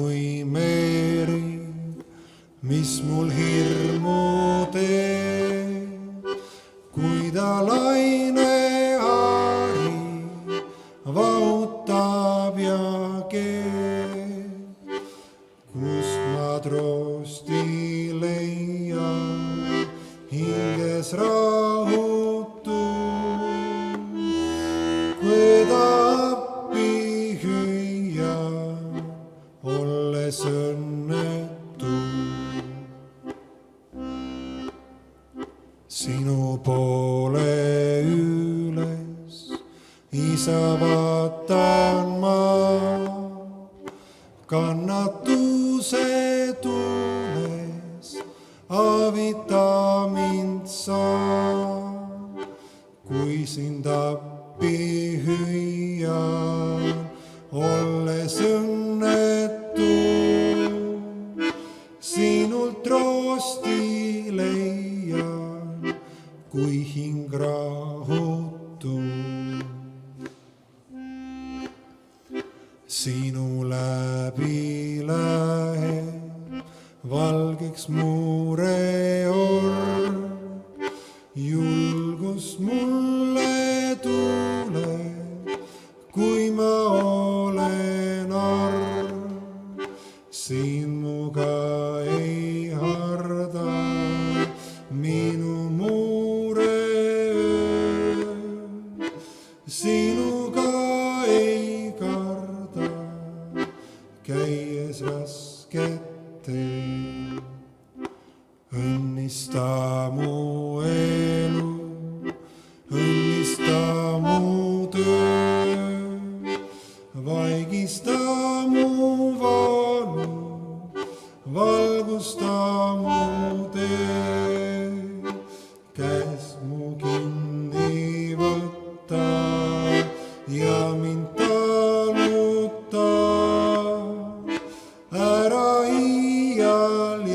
kui meeri, mis mul hirmu teeb, kui ta lainehaari vahutab ja keeb, kus ma troosti leian hinges rahutu, kui ta appi hüüa, olles õnnetu. Sinu poole üles, isa, vaatan ma, kannatuse tuules avita mind sa, kui sind appi hüüan, olles õnnetu, sinult troosti leian, kui hing rahutu. Sinu läbi läheb valgeks mureorg, julgus mulle tuleb, kui ma olen arg, sinuga ei harda minu mure öö, sinuga ei karda, käies rasket teed. Õnnista mu elu, õnnista mu töö, vaigista mu valu, valgusta mu tee, käest mu kinni võtta ja mind taluta, ära iial